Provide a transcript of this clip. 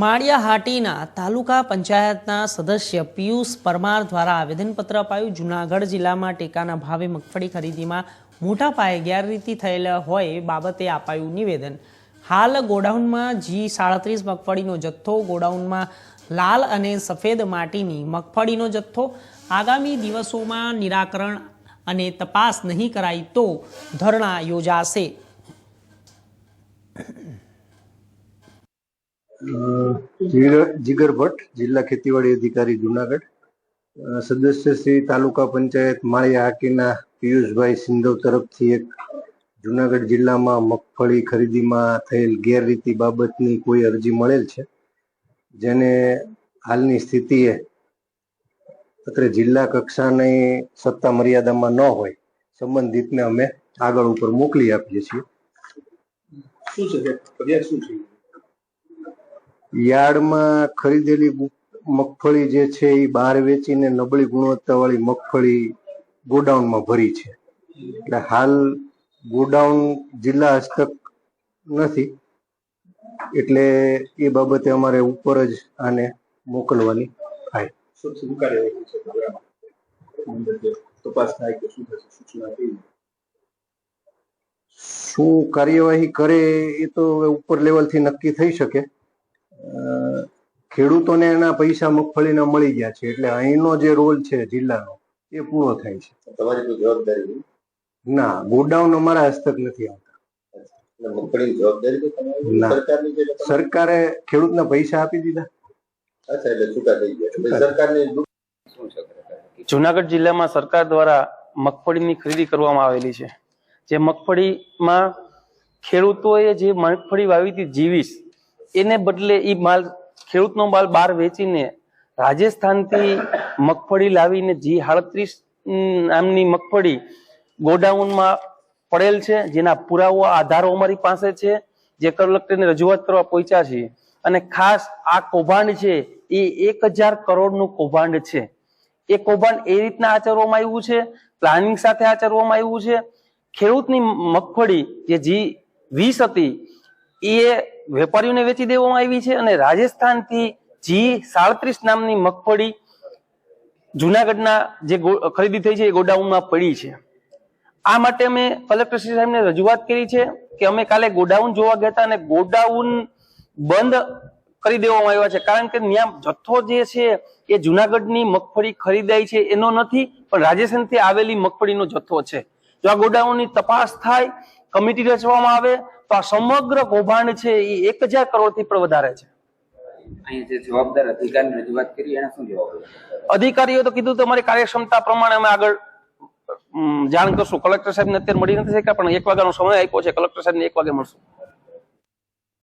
માળિયાહાટીના તાલુકા પંચાયતના સદસ્ય પિયુષ પરમાર દ્વારા આવેદનપત્ર અપાયું। જૂનાગઢ જિલ્લામાં ટેકાના ભાવે મગફળી ખરીદીમાં મોટા પાયે ગેરરીતિ થયેલ હોય બાબતે અપાયું નિવેદન। હાલ ગોડાઉનમાં G37 મગફળીનો જથ્થો, ગોડાઉનમાં લાલ અને સફેદ માટીની મગફળીનો જથ્થો। આગામી દિવસોમાં નિરાકરણ અને તપાસ નહીં કરાય તો ધરણા યોજાશે। જીગર ભટ્ટ, जिला खेतीवाड़ी अधिकारी जूनागढ़। सदस्य श्री तालुका पंचायत माळियाहाटीना पीयूषभाई सिंधव तरफथी एक जूनागढ़ जिल्ला में मगफળી खरीदीमां थયેल गैररीति बाबतनी कोई अरजी मळेल छे, जेने हालनी स्थितिए અત્રે જિલ્લા કક્ષાની સત્તા મર્યાદામાં ન હોય સંબંધિતને અમે આગળ ઉપર મોકલી આપીએ છીએ। શું છે ફરિયાદ શું છે? યાર્ડમાં ખરીદેલી મગફળી જે છે એ બહાર વેચીને નબળી ગુણવત્તાવાળી મગફળી ગોડાઉનમાં ભરી છે, એટલે હાલ ગોડાઉન જિલ્લા હસ્તક નથી, એટલે એ બાબતે અમારે ઉપર જ આને મોકલવાની થાય। શું કાર્યવાહી કરે એ તો ઉપર લેવલ થી નક્કી થઈ શકે। ખેડૂતોને એના પૈસા મગફળીના મળી ગયા છે, એટલે અહીંનો જે રોલ છે જિલ્લાનો એ પૂરો થાય છે। તમારી કોઈ જવાબદારી ના, ગોડાઉન અમારા હસ્તક નથી આવતા। મગફળીની જવાબદારી તો સરકારની છે, સરકારે ખેડૂતના પૈસા આપી દીધા। અચ્છા, એટલે છૂટા થઈ ગયા। સરકારની શું છે? જૂનાગઢ જિલ્લામાં સરકાર દ્વારા મગફળીની ખરીદી કરવામાં આવેલી છે। જે મગફળીમાં ખેડૂતોએ જે મગફળી વાવી હતી G20, એને બદલે એ માલ ખેડૂતનો માલ બહાર વેચીને રાજસ્થાનથી મગફળી લાવીને G38 નામની મગફળી ગોડાઉનમાં પડેલ છે, જેના પુરાવા આધારો અમારી પાસે છે, જે કલેક્ટરને રજૂઆત કરવા પહોંચ્યા છીએ। અને ખાસ આ કૌભાંડ છે એ 1000 કરોડનું કૌભાંડ છે। એ કૌભાંડ એ રીતના આચરવામાં આવ્યું છે, પ્લાનિંગ સાથે આચરવામાં આવ્યું છે। ખેડૂતની મગફળી જે G20 હતી એ વેપારીઓને વેચી દેવામાં આવી છે, અને રાજસ્થાનથી G37 નામની મગફળી જૂનાગઢના જે ખરીદી થઈ છે એ ગોડાઉનમાં પડી છે। આ માટે અમે કલેક્ટર શ્રી સાહેબને રજૂઆત કરી છે કે અમે કાલે ગોડાઉન જોવા ગયા હતા અને ગોડાઉન બંધ કરી દેવામાં આવ્યા છે, કારણ કે ત્યાં જથ્થો જે છે એ જૂનાગઢની મગફળી ખરીદાઈ છે એનો નથી, પણ રાજસ્થાનથી આવેલી મગફળીનો જથ્થો છે। જો આ ગોડાઉનની તપાસ થાય, કમિટી રચવામાં આવે તો આ સમગ્ર કૌભાંડ છે એ 1000 કરોડથી પણ વધારે છે। અહીં જે જવાબદાર અધિકારીની રજૂઆત કરી એના શું જવાબ? અધિકારીઓ તો કીધું તમારી કાર્યક્ષમતા પ્રમાણે અમે આગળ જાણ કરશું। કલેક્ટર સાહેબને અત્યારે મળી નથી શક્યા, પણ 1 વાગ્યાનો સમય આપ્યો છે, કલેક્ટર સાહેબને 1 વાગે મળશું।